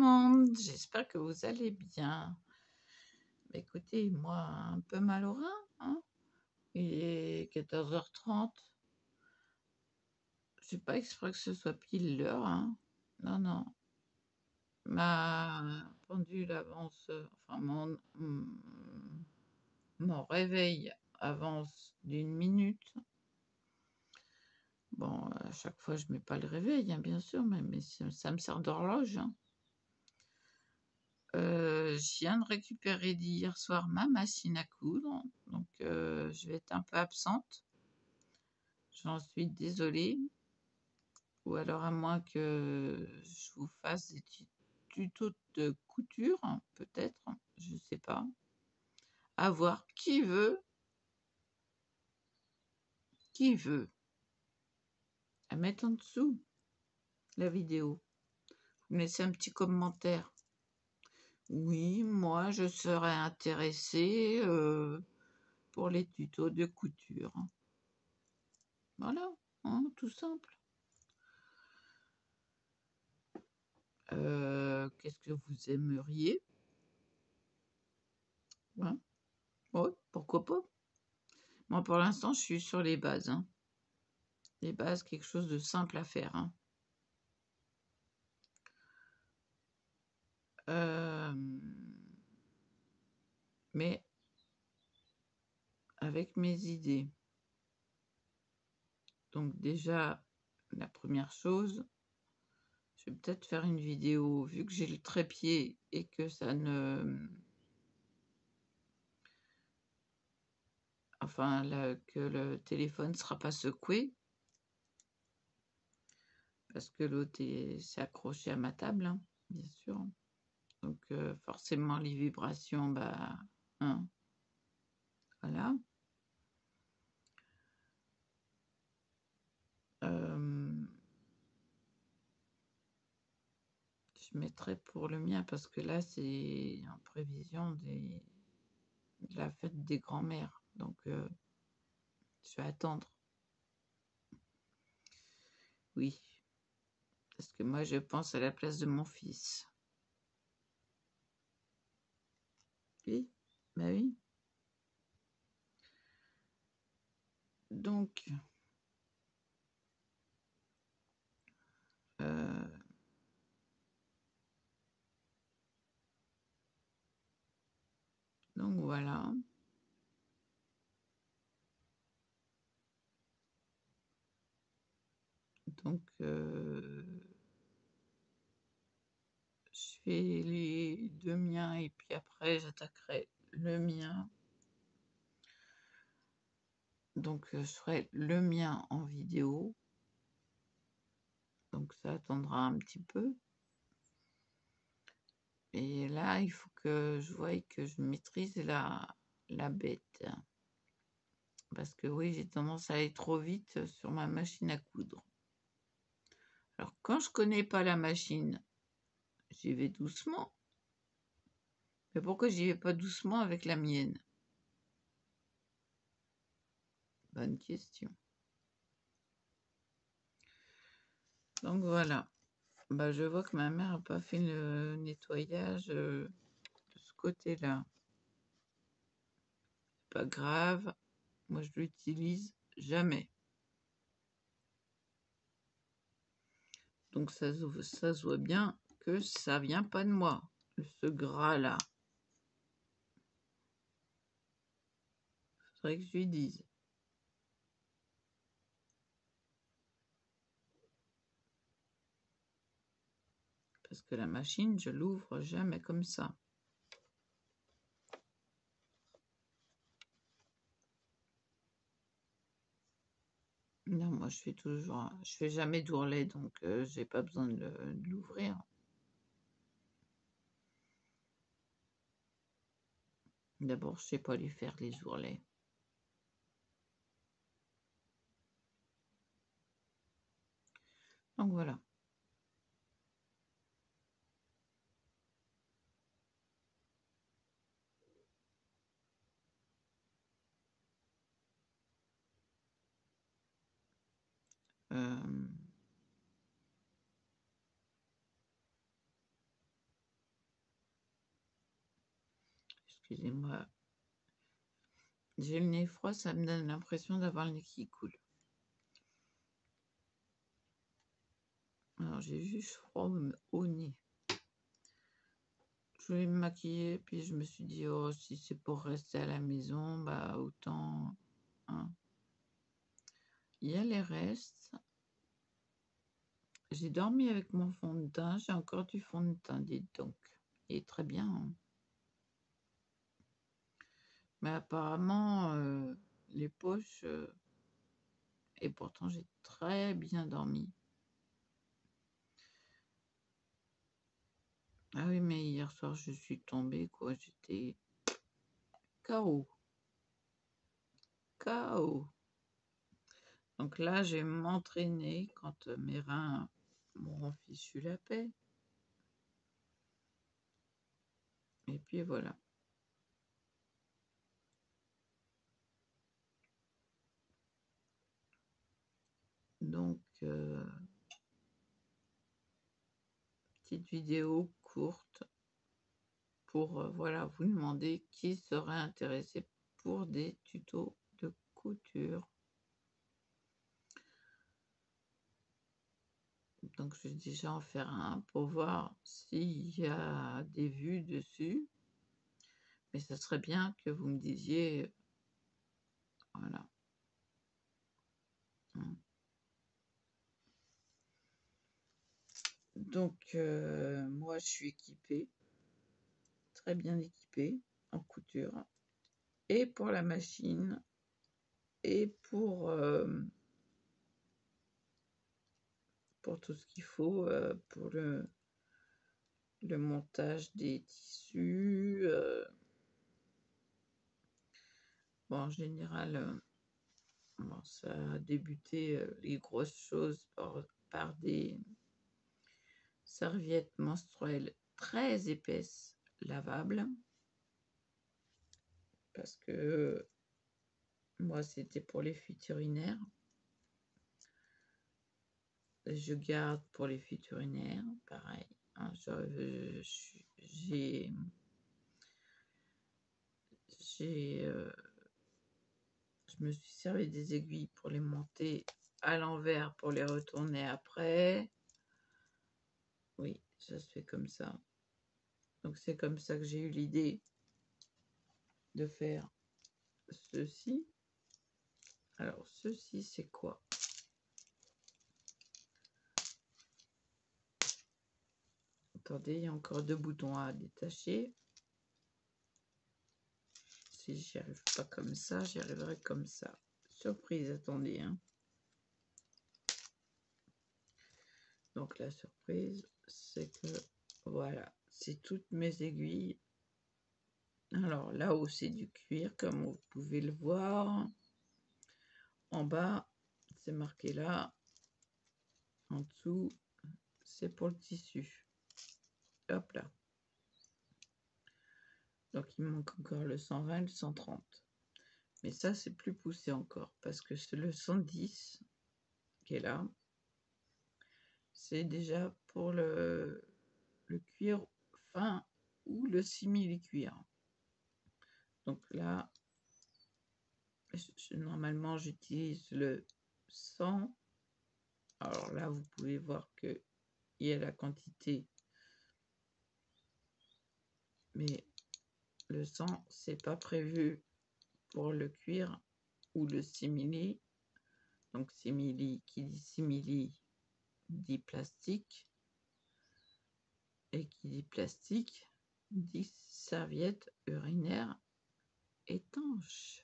monde, j'espère que vous allez bien. Bah, écoutez, moi, un peu mal au rein, hein. Il est 14h30. C'est pas exprès que ce soit pile l'heure, hein. Non, non. Ma pendule avance, enfin mon réveil avance d'une minute. Bon, à chaque fois, je mets pas le réveil, hein, bien sûr, mais ça me sert d'horloge, hein. Je viens de récupérer d'hier soir ma machine à coudre, donc je vais être un peu absente. J'en suis désolée, ou alors à moins que je vous fasse des tutos de couture, peut-être, je sais pas. À voir. Qui veut? Qui veut? À mettre en dessous la vidéo. Vous me laissez un petit commentaire. Oui, moi je serais intéressée, pour les tutos de couture. Voilà, hein, tout simple. Qu'est-ce que vous aimeriez? Hein? Ouais, pourquoi pas? Moi, pour l'instant, je suis sur les bases, hein. Les bases, quelque chose de simple à faire, hein. Mais avec mes idées. Donc déjà, la première chose, je vais peut-être faire une vidéo, vu que j'ai le trépied et que ça ne enfin, que le téléphone ne sera pas secoué parce que l'autre s'est accroché à ma table, hein, bien sûr. Donc forcément les vibrations, bah, hein, voilà. Je mettrai pour le mien parce que là, c'est en prévision de la fête des grands-mères, donc je vais attendre. Oui, parce que moi, je pense à la place de mon fils. Oui, bah oui. Donc heu donc voilà. Donc je fais les 2 miens et puis après j'attaquerai le mien. Donc je ferai le mien en vidéo. Donc ça attendra un petit peu. Et là, il faut que je voie que je maîtrise la bête. Parce que oui, j'ai tendance à aller trop vite sur ma machine à coudre. Alors quand je connais pas la machine, j'y vais doucement. Mais pourquoi j'y vais pas doucement avec la mienne? Bonne question. Donc voilà. Bah, je vois que ma mère a pas fait le nettoyage, de ce côté-là. Pas grave, moi je l'utilise jamais. Donc ça se voit bien que ça vient pas de moi, ce gras-là. Faudrait que je lui dise. Parce que la machine, je l'ouvre jamais comme ça. Non, moi je fais jamais d'ourlet, donc j'ai pas besoin de l'ouvrir. D'abord, je sais pas les faire les ourlets. Donc voilà. Excusez-moi. J'ai le nez froid, ça me donne l'impression d'avoir le nez qui coule. Alors j'ai juste froid au nez. Je voulais me maquiller, puis je me suis dit, oh, si c'est pour rester à la maison, bah autant. Hein. Il y a les restes. J'ai dormi avec mon fond de teint. J'ai encore du fond de teint, dites donc. Il est très bien. Hein. Mais apparemment, les poches... et pourtant, j'ai très bien dormi. Ah oui, mais hier soir, je suis tombée, quoi. J'étais KO. KO. Donc là, je vais m'entraîner quand mes reins m'auront fichu la paix. Et puis voilà. Donc, petite vidéo courte pour voilà, vous demander qui serait intéressé pour des tutos de couture. Donc, je vais déjà en faire un pour voir s'il y a des vues dessus. Mais ça serait bien que vous me disiez, voilà. Donc, moi, je suis équipée, très bien équipée en couture, et pour la machine, et pour tout ce qu'il faut pour le montage des tissus. Bon, en général, bon, ça a débuté les grosses choses par des serviettes menstruelles très épaisses, lavables, parce que moi, c'était pour les fuites urinaires. Je garde pour les fuites urinaires, pareil. Hein, je me suis servi des aiguilles pour les monter à l'envers pour les retourner après. Oui, ça se fait comme ça. Donc c'est comme ça que j'ai eu l'idée de faire ceci. Alors ceci c'est quoi? Attendez, il y a encore 2 boutons à détacher. Si j'y arrive pas comme ça, j'y arriverai comme ça. Surprise, attendez. Hein. Donc la surprise, c'est que voilà, c'est toutes mes aiguilles. Alors là-haut, c'est du cuir, comme vous pouvez le voir. En bas, c'est marqué là. En dessous, c'est pour le tissu. Hop là. Donc il manque encore le 120 et le 130. Mais ça, c'est plus poussé encore, parce que c'est le 110 qui est là. C'est déjà pour le cuir fin ou le simili-cuir. Donc là, normalement, j'utilise le 100. Alors là, vous pouvez voir qu'il y a la quantité. Mais le 100, c'est pas prévu pour le cuir ou le simili. Donc simili, qui dit simili, dit plastique. Et qui dit plastique, dit serviette urinaire étanche.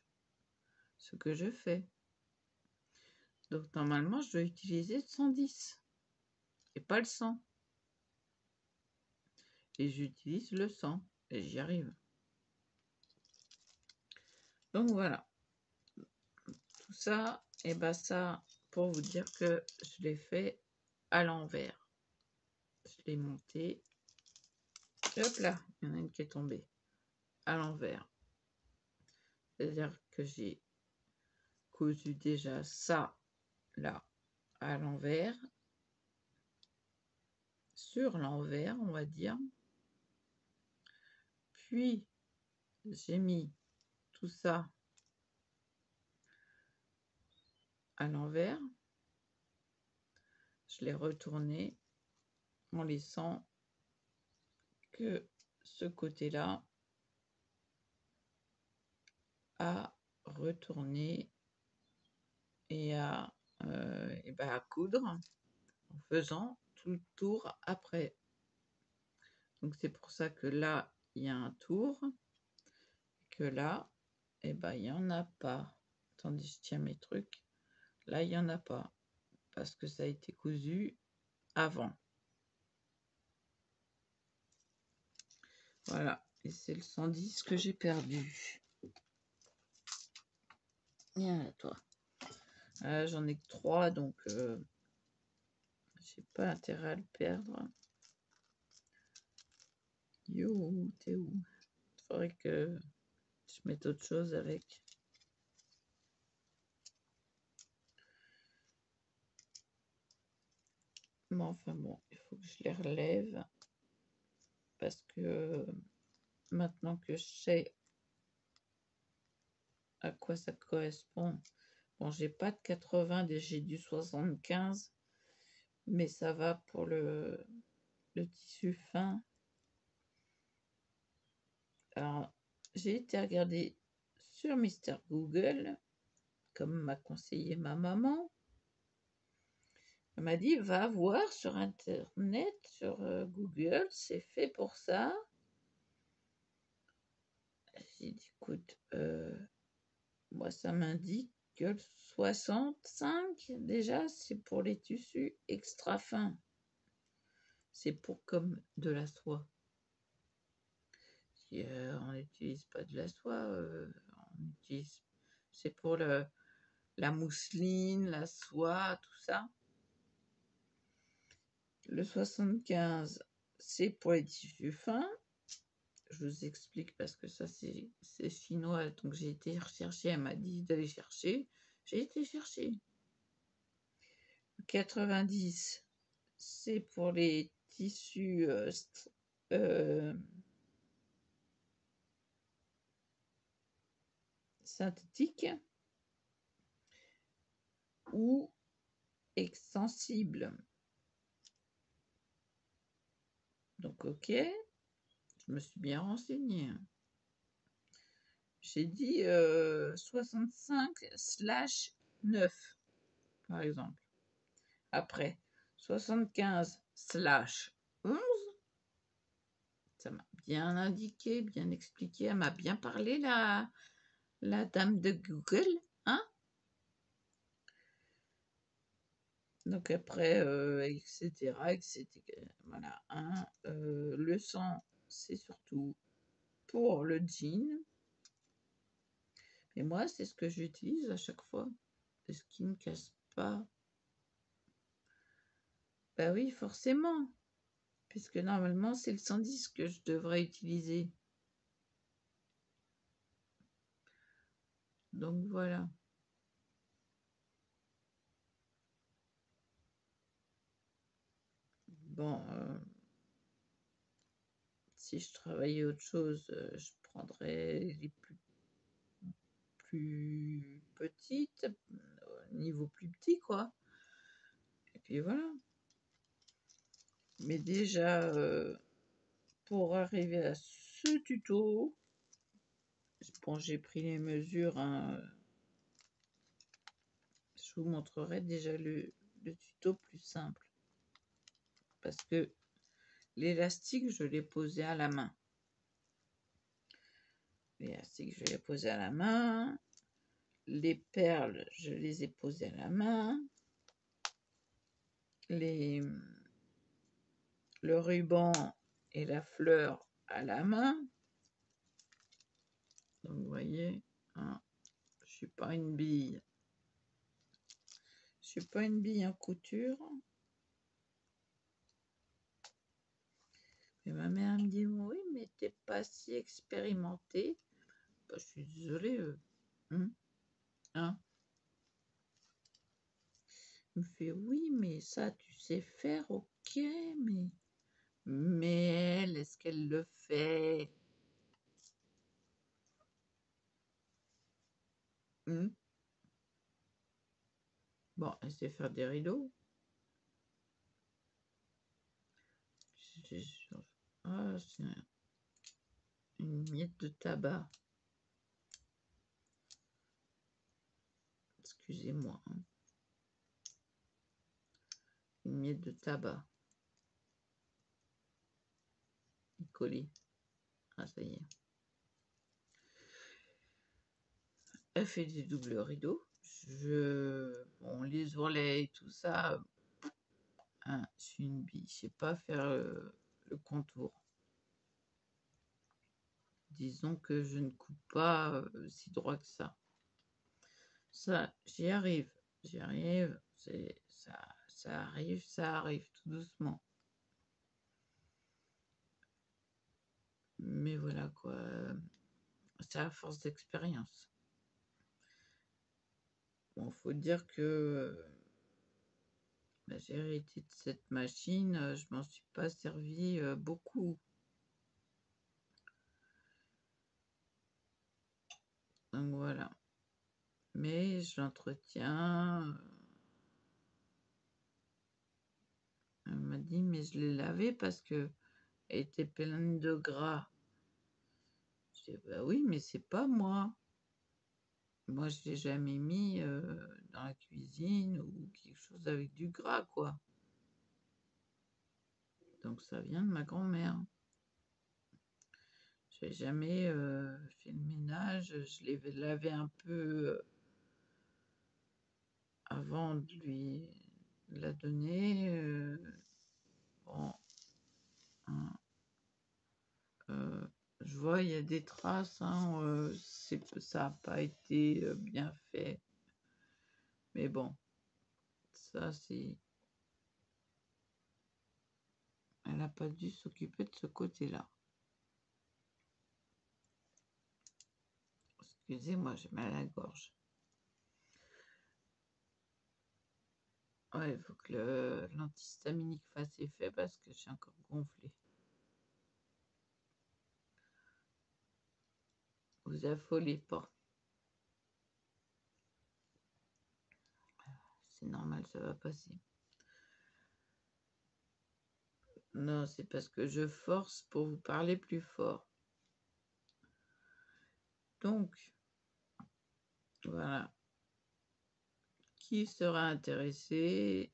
Ce que je fais. Donc normalement, je dois utiliser le 110 et pas le 100. Et j'utilise le 100 et j'y arrive. Donc voilà. Tout ça, et ben ça, pour vous dire que je l'ai fait à l'envers. Je l'ai monté. Hop là, il y en a une qui est tombée. À l'envers. C'est-à-dire que j'ai cousu déjà ça, là, à l'envers. Sur l'envers, on va dire. Puis, j'ai mis tout ça à l'envers. Je l'ai retourné en laissant que ce côté-là à retourner et à coudre en faisant tout le tour après. Donc c'est pour ça que là, il y a un tour, que là, il n'y en a pas. Attendez, je tiens mes trucs. Là, il n'y en a pas, parce que ça a été cousu avant. Voilà, et c'est le 110 que j'ai perdu. Viens là, toi. J'en ai que 3, donc j'ai pas intérêt à le perdre. Yo, t'es où? Il faudrait que je mette autre chose avec. Mais enfin bon, il faut que je les relève. Parce que maintenant que je sais à quoi ça correspond. Bon, j'ai pas de 80, j'ai du 75, mais ça va pour le tissu fin. Alors, j'ai été regarder sur Mister Google, comme m'a conseillé ma maman. Elle m'a dit, va voir sur Internet, sur Google, c'est fait pour ça. J'ai dit, écoute, moi, ça m'indique que le 65, déjà, c'est pour les tissus extra fins. C'est pour comme de la soie. Si, on n'utilise pas de la soie, on utilise... C'est pour la mousseline, la soie, tout ça. Le 75, c'est pour les tissus fins. Je vous explique parce que ça, c'est chinois. Donc, j'ai été rechercher. Elle m'a dit d'aller chercher. J'ai été chercher. 90, c'est pour les tissus synthétiques ou extensibles. Donc, ok, je me suis bien renseignée. J'ai dit 65/9, par exemple. Après, 75/11, ça m'a bien indiqué, bien expliqué. Elle m'a bien parlé, la dame de Google, hein? Donc après, etc., etc. Voilà, hein. Le 100, c'est surtout pour le jean. Et moi, c'est ce que j'utilise à chaque fois. C'est ce qui ne me casse pas. Bah oui, forcément. Puisque normalement, c'est le 110 que je devrais utiliser. Donc voilà. Bon, si je travaillais autre chose, je prendrais les plus petites, niveau plus petit, quoi. Et puis voilà. Mais déjà, pour arriver à ce tuto, bon, j'ai pris les mesures, hein, je vous montrerai déjà le tuto plus simple. Parce que l'élastique, je l'ai posé à la main. L'élastique, je l'ai posé à la main. Les perles, je les ai posées à la main. Le ruban et la fleur à la main. Donc, vous voyez, hein, je ne suis pas une bille. Je suis pas une bille en couture. Et ma mère me dit, oui, mais t'es pas si expérimentée. Bah, je suis désolée. Hein? Il me fait, oui, mais ça, tu sais faire, ok, mais elle, est-ce qu'elle le fait? Bon, elle sait faire des rideaux. Ah, c'est une miette de tabac. Excusez-moi. Une miette de tabac. Collée. Ah, ça y est. Elle fait des doubles rideaux. Bon, les ourlets et tout ça. Hein, je suis une bille. Je sais pas faire le contour. Disons que je ne coupe pas si droit que ça. Ça, j'y arrive. J'y arrive. Ça arrive tout doucement. Mais voilà quoi. C'est à force d'expérience. Bon, faut dire que j'ai hérité de cette machine. Je m'en suis pas servi beaucoup. Donc voilà. Mais je l'entretiens. Elle m'a dit, mais je l'ai lavé parce que elle était pleine de gras. Je dis, bah oui, mais c'est pas moi. Moi, je l'ai jamais mis dans la cuisine ou quelque chose avec du gras, quoi. Donc ça vient de ma grand-mère. Je n'ai jamais fait le ménage. Je l'ai lavé un peu avant de lui la donner. Bon, hein, je vois, il y a des traces. Hein, ça n'a pas été bien fait. Mais bon, ça, c'est... Elle n'a pas dû s'occuper de ce côté-là. Excusez-moi, j'ai mal à la gorge. Ouais, il faut que l'antihistaminique fasse effet parce que je suis encore gonflée. Vous affolez pas. C'est normal, ça va passer. Non, c'est parce que je force pour vous parler plus fort. Donc, voilà. Qui sera intéressé?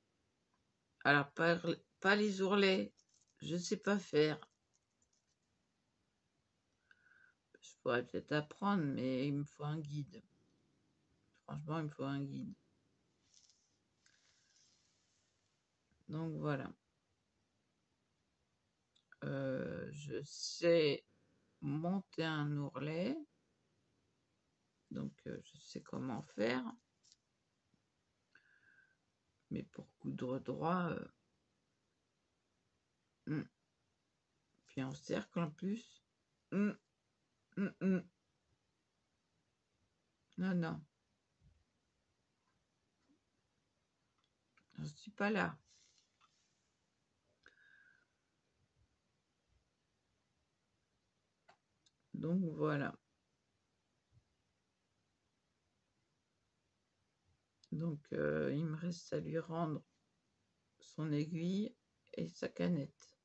Alors, pas les ourlets. Je ne sais pas faire. Je pourrais peut-être apprendre, mais il me faut un guide. Franchement, il me faut un guide. Donc, voilà. Je sais monter un ourlet. Donc, je sais comment faire. Mais pour coudre droit... Puis en cercle en plus. Non, non. Je ne suis pas là. Donc voilà. Donc il me reste à lui rendre son aiguille et sa canette.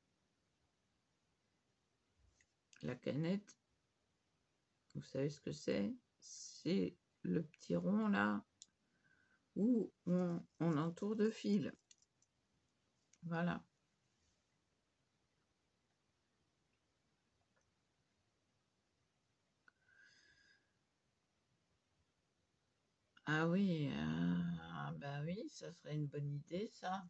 La canette, vous savez ce que c'est? C'est le petit rond là où on entoure de fil. Voilà. Ah oui, bah oui, ça serait une bonne idée ça.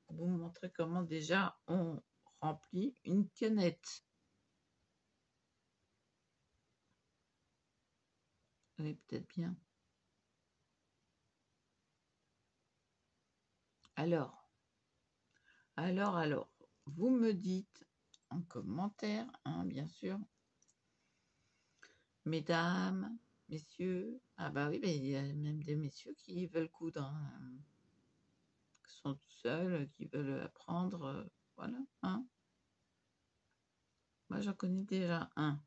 Vous me montrez comment déjà on remplit une canette. Oui, peut-être bien. Alors, vous me dites en commentaire, hein, bien sûr, mesdames, messieurs, ah bah oui, il y a même des messieurs qui veulent coudre, hein, qui sont tout seuls, qui veulent apprendre, voilà, hein. Moi, j'en connais déjà un.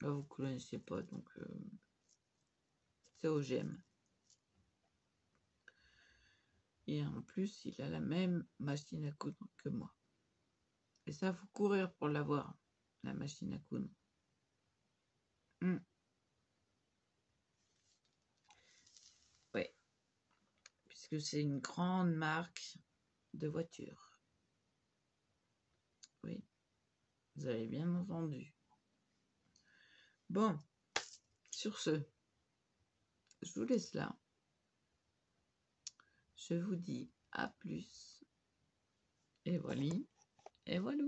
Là, vous ne connaissez pas, donc c'est OGM. Et en plus, il a la même machine à coudre que moi. Et ça, faut courir pour l'avoir, la machine à coudre. Oui, puisque c'est une grande marque de voiture. Oui, vous avez bien entendu. Bon, sur ce, je vous laisse là. Je vous dis à plus. Et voilà, et voilà.